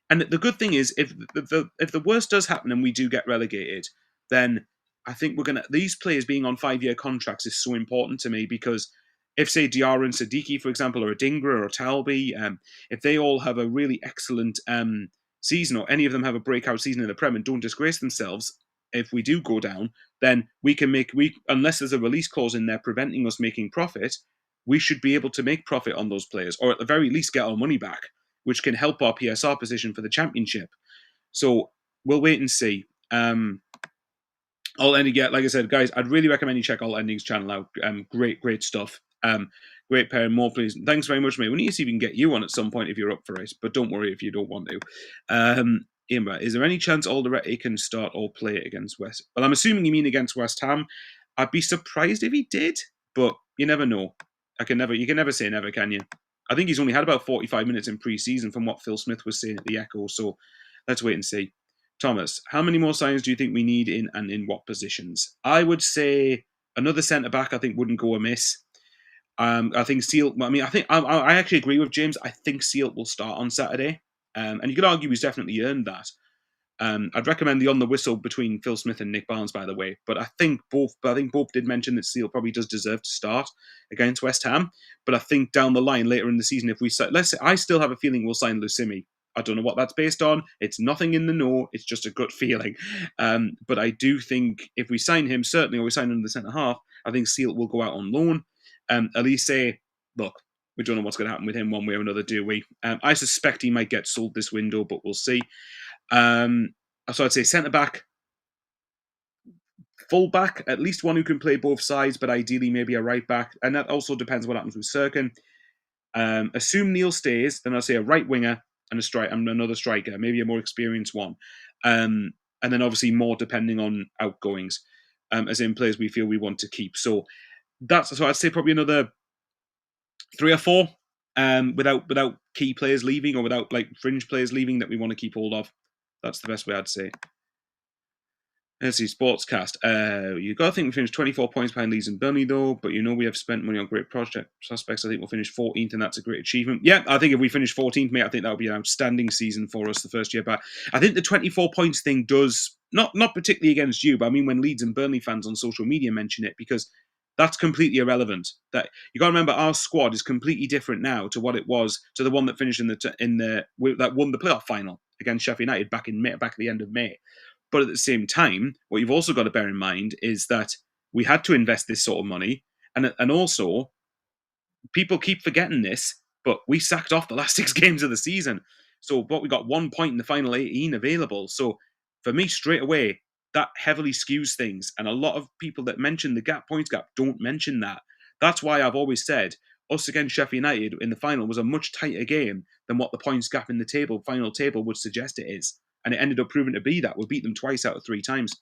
And the good thing is, if the worst does happen and we do get relegated, then I think these players being on 5-year contracts is so important to me, because if, say, Diarra and Siddiqui, for example, or a Dingra or a Talby, if they all have a really excellent season, or any of them have a breakout season in the Prem and don't disgrace themselves, if we do go down, then unless there's a release clause in there preventing us making profit, we should be able to make profit on those players, or at the very least get our money back, which can help our PSR position for the championship. So we'll wait and see. Alt Ending, yeah, like I said, guys, I'd really recommend you check Alt Ending's channel out. Great stuff. Great pair, more please. Thanks very much, mate. We need to see if we can get you on at some point if you're up for it, but don't worry if you don't want to. Imra, is there any chance Alderete can start or play against West? Well, I'm assuming you mean against West Ham. I'd be surprised if he did, but you never know. You can never say never, can you? I think he's only had about 45 minutes in pre-season from what Phil Smith was saying at the Echo, so let's wait and see. Thomas, how many more signings do you think we need in and in what positions? I would say another centre-back I think wouldn't go amiss. I think Seal. I actually agree with James. I think Seal will start on Saturday, and you could argue he's definitely earned that. I'd recommend the on the whistle between Phil Smith and Nick Barnes, by the way. But I think both did mention that Seal probably does deserve to start against West Ham. But I think down the line later in the season, if we let's say, I still have a feeling we'll sign Lucimi. I don't know what that's based on. It's nothing in the know. It's just a gut feeling. But I do think if we sign him, certainly, or we sign him in the centre half, I think Seal will go out on loan. Elise, look, we don't know what's going to happen with him one way or another, do we? I suspect he might get sold this window, but we'll see. So I'd say centre back, full back, at least one who can play both sides, but ideally maybe a right back, and that also depends what happens with Sirkin. Assume Neil stays, then I'll say a right winger and another striker, maybe a more experienced one, and then obviously more depending on outgoings, as in players we feel we want to keep. So I'd say probably another 3 or 4, without key players leaving or without like fringe players leaving that we want to keep hold of. That's the best way I'd say. Let's see, Sportscast. You've got to think we finished 24 points behind Leeds and Burnley, though, but we have spent money on great project prospects. I think we'll finish 14th, and that's a great achievement. Yeah, I think if we finish 14th, mate, I think that would be an outstanding season for us the first year back. I think the 24 points thing does, not particularly against you, but I mean when Leeds and Burnley fans on social media mention it, because that's completely irrelevant. That you got to remember, our squad is completely different now to what it was to the one that finished that won the playoff final against Sheffield United back at the end of May. But at the same time, what you've also got to bear in mind is that we had to invest this sort of money, and also people keep forgetting this, but we sacked off the last 6 games of the season. So, we got 1 point in the final 18 available. So, for me, straight away, that heavily skews things. And a lot of people that mention the points gap don't mention that. That's why I've always said us against Sheffield United in the final was a much tighter game than what the points gap in the final table would suggest it is. And it ended up proving to be that. We beat them twice out of 3 times.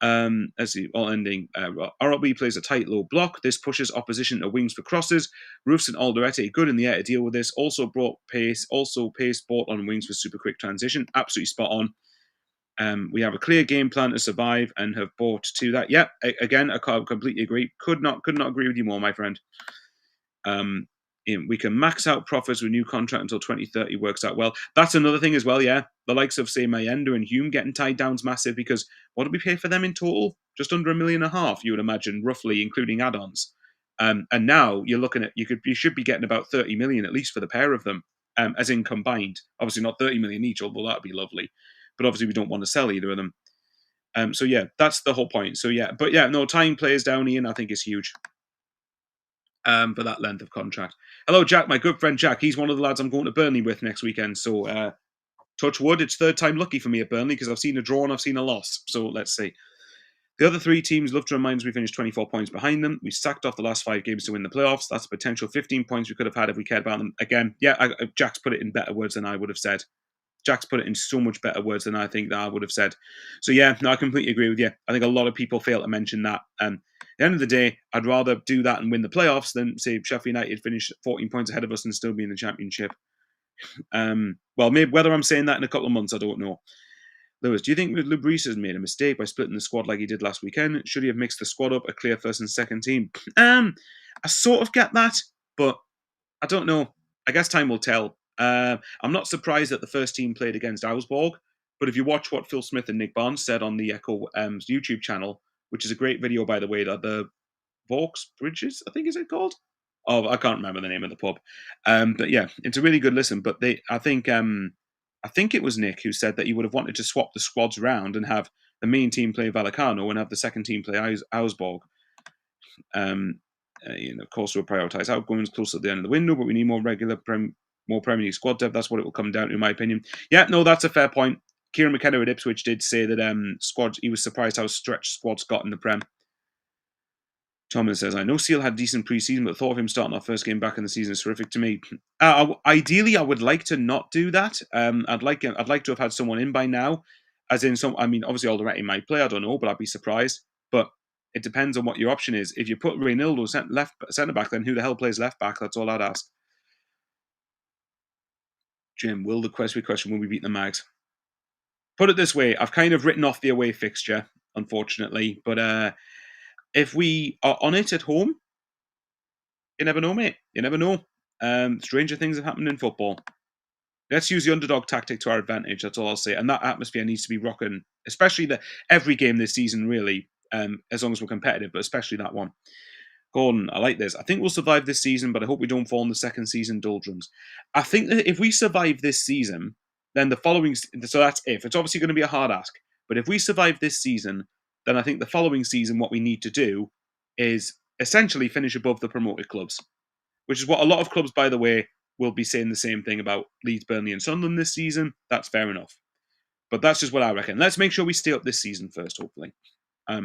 Let's see, all ending. RLB plays a tight low block. This pushes opposition to wings for crosses. Roofs and Alderete good in the air to deal with this. Also pace brought on wings for super quick transition. Absolutely spot on. We have a clear game plan to survive and have bought to that. Yeah, again, I completely agree. Could not agree with you more, my friend. We can max out profits with new contract until 2030 works out well. That's another thing as well, yeah. The likes of, say, Mayenda and Hume getting tied down is massive because what did we pay for them in total? Just under $1.5 million, you would imagine, roughly, including add-ons. And now you're looking at, you should be getting about 30 million at least for the pair of them, as in combined. Obviously not 30 million each, although that'd be lovely. But obviously we don't want to sell either of them. So yeah, that's the whole point. So yeah, but yeah, no, tying players down, Ian, I think is huge. For that length of contract. Hello, Jack, my good friend Jack. He's one of the lads I'm going to Burnley with next weekend. So, touch wood, it's third time lucky for me at Burnley because I've seen a draw and I've seen a loss. So, let's see. The other 3 teams, love to remind us we finished 24 points behind them. We sacked off the last 5 games to win the playoffs. That's a potential 15 points we could have had if we cared about them. Again, yeah, Jack's put it in better words than I would have said. Jack's put it in so much better words than I think that I would have said. So, yeah, no, I completely agree with you. I think a lot of people fail to mention that. At the end of the day, I'd rather do that and win the playoffs than, say, Sheffield United finish 14 points ahead of us and still be in the championship. Well, maybe whether I'm saying that in a couple of months, I don't know. Lewis, do you think Lubrice has made a mistake by splitting the squad like he did last weekend? Should he have mixed the squad up, a clear first and second team? I sort of get that, but I don't know. I guess time will tell. I'm not surprised that the first team played against Augsburg, but if you watch what Phil Smith and Nick Barnes said on the Echo YouTube channel, which is a great video, by the way, that the Vaux Bridges, I think is it called? Oh, I can't remember the name of the pub. But yeah, it's a really good listen. But I think it was Nick who said that he would have wanted to swap the squads around and have the main team play Vallecano and have the second team play Augsburg. Of course, we'll prioritise outgoings closer to the end of the window, but we need more Premier League squad depth. That's what it will come down to, in my opinion. Yeah, no, that's a fair point. Kieran McKenna at Ipswich did say that he was surprised how stretched squads got in the Prem. Thomas says, I know Seal had decent pre-season, but thought of him starting our first game back in the season is terrific to me. Ideally, I would like to not do that. I'd like to have had someone in by now, as in obviously Alderete might play, I don't know, but I'd be surprised. But It depends on what your option is. If you put Reynaldo centre back, then who the hell plays left back? That's all I'd ask. Jim, will the question will we beat the Mags? Put it this way, I've kind of written off the away fixture, unfortunately. But if we are on it at home, you never know, mate. You never know. Stranger things have happened in football. Let's use the underdog tactic to our advantage. That's all I'll say. And that atmosphere needs to be rocking, especially every game this season, really, as long as we're competitive, but especially that one. Gordon, I like this. I think we'll survive this season, but I hope we don't fall in the second season doldrums. I think that if we survive this season, then the following... So that's if. It's obviously going to be a hard ask. But if we survive this season, then I think the following season, what we need to do is essentially finish above the promoted clubs, which is what a lot of clubs, by the way, will be saying the same thing about Leeds, Burnley and Sunderland this season. That's fair enough. But that's just what I reckon. Let's make sure we stay up this season first, hopefully. I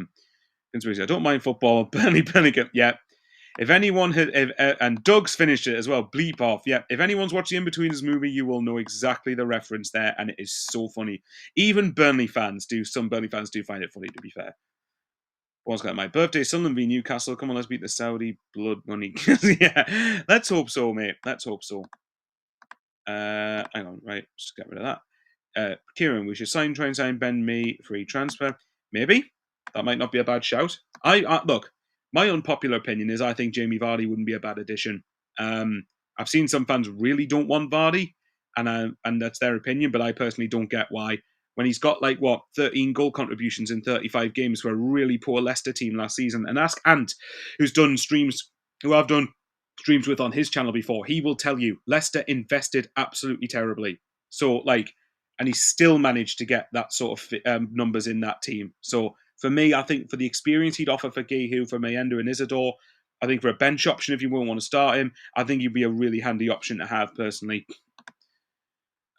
don't mind football. Burnley, yeah. If anyone and Doug's finished it as well, bleep off. Yeah, if anyone's watched the In-Betweeners movie, you will know exactly the reference there, and it is so funny. Even some Burnley fans do find it funny, to be fair. What's got my birthday? Sunderland v Newcastle. Come on, let's beat the Saudi blood money. Yeah, let's hope so, mate. Let's hope so. Hang on, right, just get rid of that. Kieran, we should try and sign Ben Mee free transfer. Maybe that might not be a bad shout. Look, my unpopular opinion is I think Jamie Vardy wouldn't be a bad addition. I've seen some fans really don't want Vardy, and that's their opinion, but I personally don't get why. When he's got 13 goal contributions in 35 games for a really poor Leicester team last season, and ask Ant, who I've done streams with on his channel before, he will tell you Leicester invested absolutely terribly. So and he still managed to get that sort of numbers in that team. So for me, I think for the experience he'd offer for Gehu, for Mayenda and Isidore, I think for a bench option, if you won't want to start him, I think he'd be a really handy option to have personally.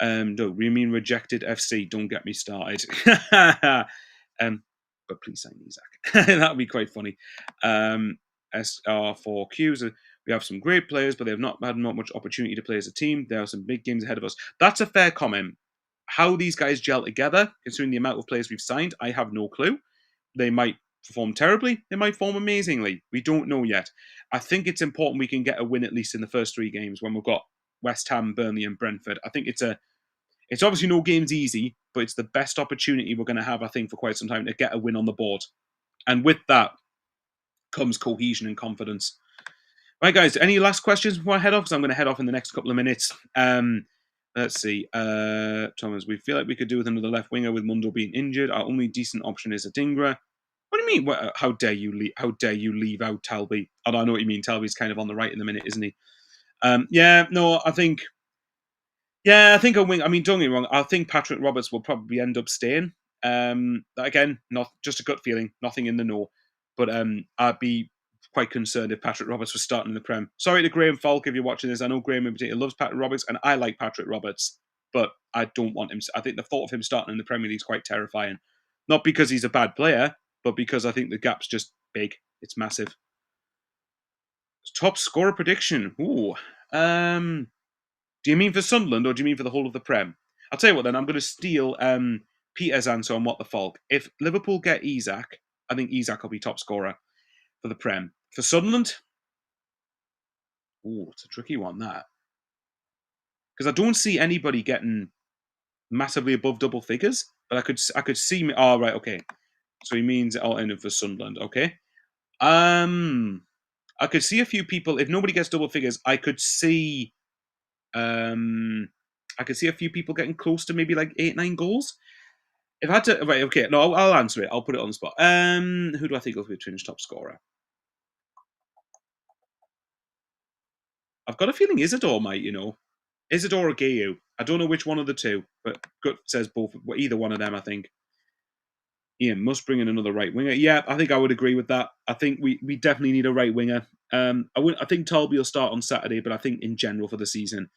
No, you mean rejected FC? Don't get me started. But please sign Isaac. That would be quite funny. SR4Qs. We have some great players, but they have not had much opportunity to play as a team. There are some big games ahead of us. That's a fair comment. How these guys gel together, considering the amount of players we've signed, I have no clue. They might perform terribly. They might perform amazingly. We don't know yet. I think it's important we can get a win at least in the first 3 games when we've got West Ham, Burnley and Brentford. I think it's obviously no game's easy, but it's the best opportunity we're going to have, I think, for quite some time to get a win on the board. And with that comes cohesion and confidence. Right, guys, any last questions before I head off? Because I'm going to head off in the next couple of minutes. Let's see. Thomas, we feel like we could do with another left winger with Mundo being injured. Our only decent option is Adingra. What do you mean? How dare you leave out Talby? I don't know what you mean. Talby's kind of on the right in the minute, isn't he? I think a wing. I mean, don't get me wrong. I think Patrick Roberts will probably end up staying. Again, not just a gut feeling. Nothing in the know. But I'd be quite concerned if Patrick Roberts was starting in the Prem. Sorry to Graham Falk if you're watching this. I know Graham in particular loves Patrick Roberts, and I like Patrick Roberts, but I don't want him. I think the thought of him starting in the Premier League is quite terrifying. Not because he's a bad player, but because I think the gap's just big. It's massive. Top scorer prediction. Ooh. Do you mean for Sunderland or do you mean for the whole of the Prem? I'll tell you what then. I'm going to steal Peter's answer on What the Falk. If Liverpool get Isak, I think Isak will be top scorer for the Prem. For Sunderland, it's a tricky one, that. Because I don't see anybody getting massively above double figures, but I could see... Oh, right, okay. So he means I'll end it for Sunderland, okay. I could see a few people... If nobody gets double figures, I could see a few people getting close to maybe 8-9 goals. If I had to... Right, okay, no, I'll answer it. I'll put it on the spot. Who do I think will be Twins' top scorer? I've got a feeling Isidore might, Isidore or Gehu. I don't know which one of the two, but gut says both. Either one of them, I think. Ian must bring in another right winger. Yeah, I think I would agree with that. I think we definitely need a right winger. I think Talby will start on Saturday, but I think in general for the season,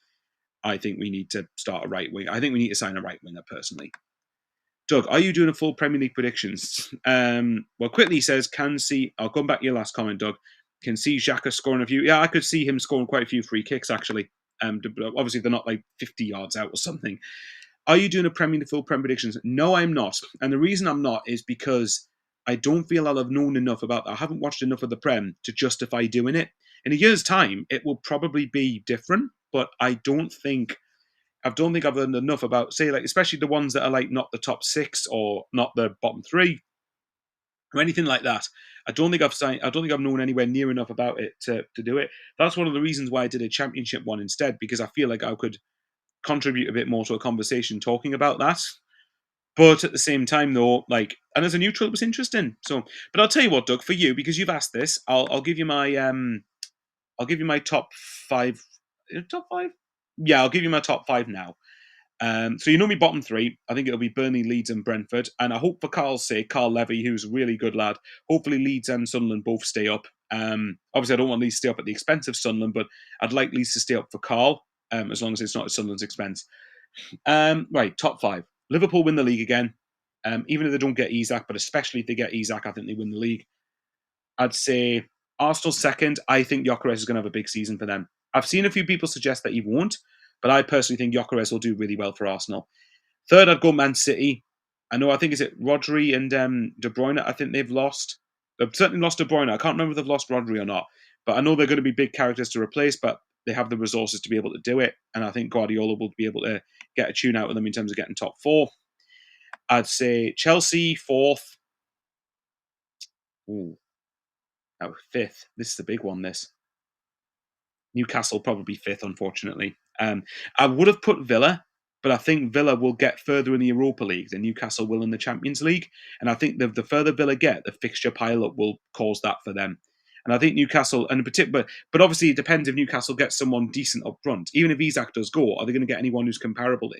I think we need to start a right winger. I think we need to sign a right winger personally. Doug, are you doing a full Premier League predictions? Well, quickly says, I'll come back to your last comment, Doug. Can see Xhaka scoring a few. Yeah, I could see him scoring quite a few free kicks, actually. Obviously, they're not 50 yards out or something. Are you doing a full Prem predictions? No, I'm not. And the reason I'm not is because I don't feel I'll have known enough about. I haven't watched enough of the Prem to justify doing it. In a year's time, it will probably be different, but I don't think I've learned enough about, say, like especially the ones that are like not the top 6 or not the bottom 3 or anything like that. I don't think I've known anywhere near enough about it to do it. That's one of the reasons why I did a championship one instead, because I feel like I could contribute a bit more to a conversation talking about that. But at the same time, though, like, and as a neutral, it was interesting. So, but I'll tell you what, Doug, for you, because you've asked this, I'll give you my top 5. Top 5? Yeah, I'll give you my top 5 now. So you know me bottom 3. I think it'll be Burnley, Leeds, and Brentford. And I hope for Carl's sake, Carl Levy, who's a really good lad, hopefully Leeds and Sunderland both stay up. Obviously, I don't want Leeds to stay up at the expense of Sunderland, but I'd like Leeds to stay up for Carl, as long as it's not at Sunderland's expense. Right, top 5. Liverpool win the league again. Even if they don't get Isak, but especially if they get Isak, I think they win the league. I'd say Arsenal second. I think Gyökeres is going to have a big season for them. I've seen a few people suggest that he won't, but I personally think Gyökeres will do really well for Arsenal. Third, I'd go Man City. I think is it Rodri and De Bruyne. I think they've lost. They've certainly lost De Bruyne. I can't remember if they've lost Rodri or not, but I know they're going to be big characters to replace, but they have the resources to be able to do it, and I think Guardiola will be able to get a tune out of them in terms of getting top 4. I'd say Chelsea fourth. Ooh, fifth. This is the big one, this. Newcastle probably fifth, unfortunately. I would have put Villa, but I think Villa will get further in the Europa League than Newcastle will in the Champions League. And I think the further Villa get, the fixture pile-up will cause that for them. And I think Newcastle, and in particular, but obviously it depends if Newcastle gets someone decent up front. Even if Isak does go, are they going to get anyone who's comparable?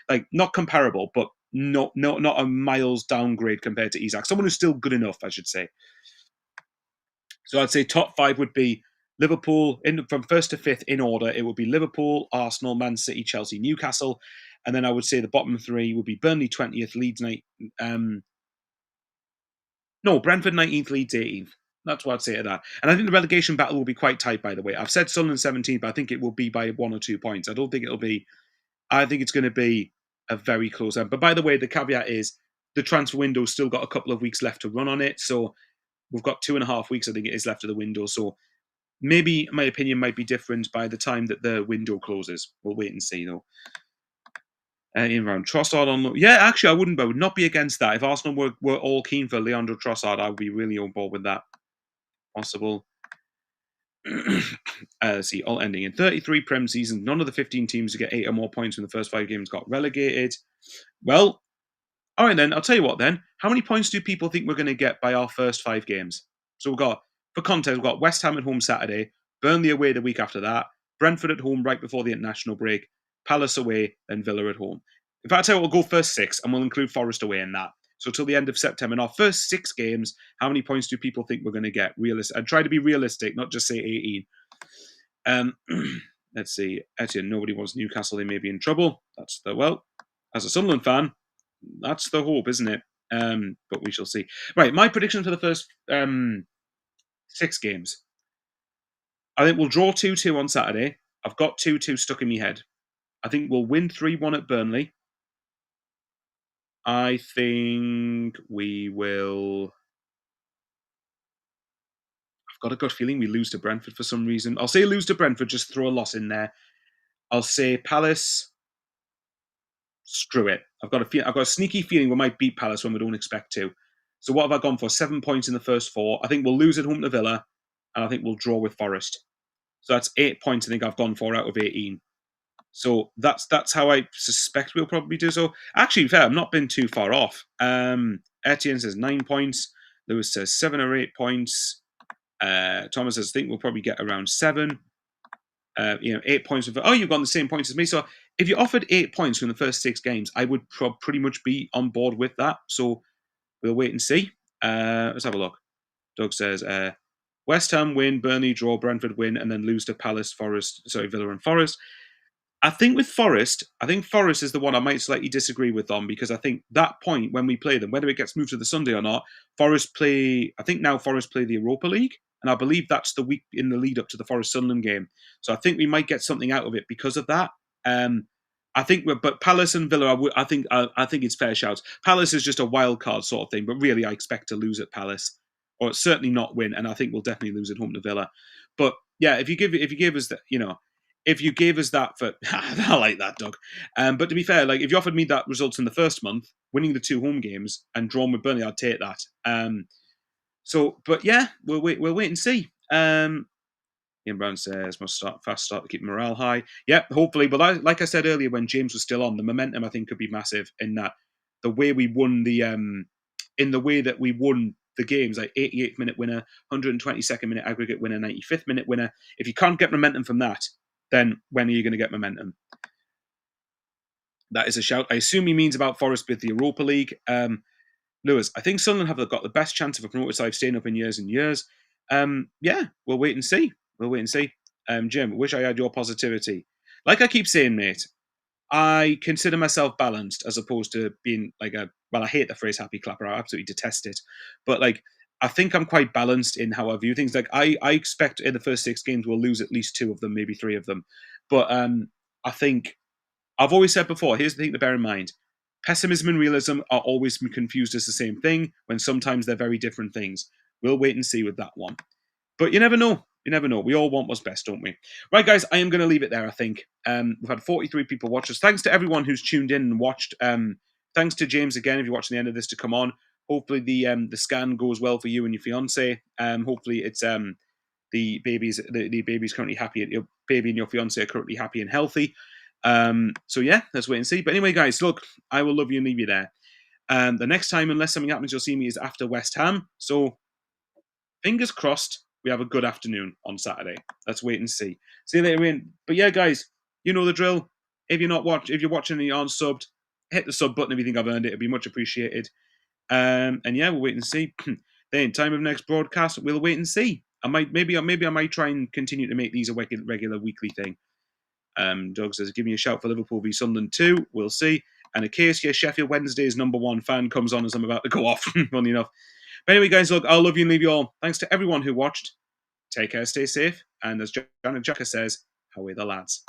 Like, not comparable, but not a miles downgrade compared to Isak. Someone who's still good enough, I should say. So I'd say top 5 would be Liverpool, from first to fifth in order. It would be Liverpool, Arsenal, Man City, Chelsea, Newcastle. And then I would say the bottom 3 would be Burnley 20th, Leeds Brentford 19th, Leeds 18th. That's what I'd say to that. And I think the relegation battle will be quite tight, by the way. I've said Sunderland 17th, but I think it will be by 1 or 2 points. I think it's going to be a very close end. But by the way, the caveat is the transfer window's still got a couple of weeks left to run on it. So we've got 2.5 weeks, I think it is, left of the window. So maybe my opinion might be different by the time that the window closes. We'll wait and see, though. In round Trossard on, yeah, actually, I would not be against that. If Arsenal were all keen for Leandro Trossard, I would be really on board with that. Possible. Let's see, all ending in 33 Prem seasons. None of the 15 teams who get 8 or more points in the first 5 games got relegated. Well, all right then. I'll tell you what then. How many points do people think we're going to get by our first 5 games? So for context, we've got West Ham at home Saturday, Burnley away the week after that, Brentford at home right before the international break, Palace away, then Villa at home. In fact, I tell you what, we'll go first 6, and we'll include Forest away in that. So till the end of September, in our first 6 games, how many points do people think we're going to get? I'd try to be realistic, not just say 18. Let's see. Etienne, nobody wants Newcastle. They may be in trouble. As a Sunderland fan, that's the hope, isn't it? But we shall see. Right, my prediction for the first 6 games. I think we'll draw 2-2 on Saturday. I've got 2-2 stuck in my head. I think we'll win 3-1 at Burnley. I think we will. I've got a gut feeling we lose to Brentford for some reason. I'll say lose to Brentford, just throw a loss in there. I'll say Palace. Screw it. I've got a sneaky feeling we might beat Palace when we don't expect to. So what have I gone for? 7 points in the first 4. I think we'll lose at home to Villa, and I think we'll draw with Forest. So that's 8 points I think I've gone for out of 18. So that's how I suspect we'll probably do. So actually, fair, I've not been too far off. Etienne says 9 points. Lewis says 7 or 8 points. Thomas says, I think we'll probably get around 7. 8 points. You've got the same points as me. So if you offered 8 points from the first 6 games, I would pretty much be on board with that. So we'll wait and see. Let's have a look. Doug says, West Ham win, Burnley draw, Brentford win, and then lose to Villa and Forest. I think with Forest, Forest is the one I might slightly disagree with on, because I think that point when we play them, whether it gets moved to the Sunday or not, Forest play the Europa League, and I believe that's the week in the lead up to the Forest Sunderland game. So I think we might get something out of it because of that. I think, but Palace and Villa, I think it's fair shouts. Palace is just a wild card sort of thing, but really, I expect to lose at Palace, or certainly not win, and I think we'll definitely lose at home to Villa. But yeah, if you give us that, if you gave us that for, I like that, Doug. But to be fair, like if you offered me that results in the first month, winning the 2 home games and drawn with Burnley, I'd take that. But yeah, we'll wait and see. Ian Brown says, must start fast start to keep morale high. Yep, hopefully. But like I said earlier, when James was still on, the momentum I think could be massive in that the way we won in the way that we won the games, like 88th minute winner, 122nd minute aggregate winner, 95th minute winner. If you can't get momentum from that, then when are you going to get momentum? That is a shout. I assume he means about Forest with the Europa League. Lewis, I think Sunderland have got the best chance of a promoted side staying up in years and years. Yeah, we'll wait and see. Jim, wish I had your positivity. Like I keep saying, mate, I consider myself balanced as opposed to being like I hate the phrase happy clapper. I absolutely detest it. But like, I think I'm quite balanced in how I view things. Like I expect in the first 6 games we'll lose at least 2 of them, maybe 3 of them. But I think I've always said before, here's the thing to bear in mind. Pessimism and realism are always confused as the same thing when sometimes they're very different things. We'll wait and see with that one. But you never know. You never know. We all want what's best, don't we? Right, guys, I am going to leave it there, I think. We've had 43 people watch us. Thanks to everyone who's tuned in and watched. Thanks to James again, if you're watching the end of this, to come on. Hopefully the scan goes well for you and your fiance. Hopefully it's the baby's currently happy. Your baby and your fiance are currently happy and healthy. So yeah, let's wait and see. But anyway, guys, look, I will love you and leave you there. The next time, unless something happens, you'll see me is after West Ham. So fingers crossed we have a good afternoon on Saturday. Let's wait and see. See you later in. But yeah, guys, you know the drill. If you're watching and you aren't subbed, hit the sub button if you think I've earned it. It'd be much appreciated. And yeah, we'll wait and see. Then time of next broadcast, we'll wait and see. Maybe I might try and continue to make these a regular weekly thing. Doug says, give me a shout for Liverpool v Sunderland too. We'll see. And in case your Sheffield Wednesday's #1 fan comes on as I'm about to go off, funny enough. But anyway, guys, look, I'll love you and leave you all. Thanks to everyone who watched. Take care, stay safe. And as Janet Jacker says, away the lads.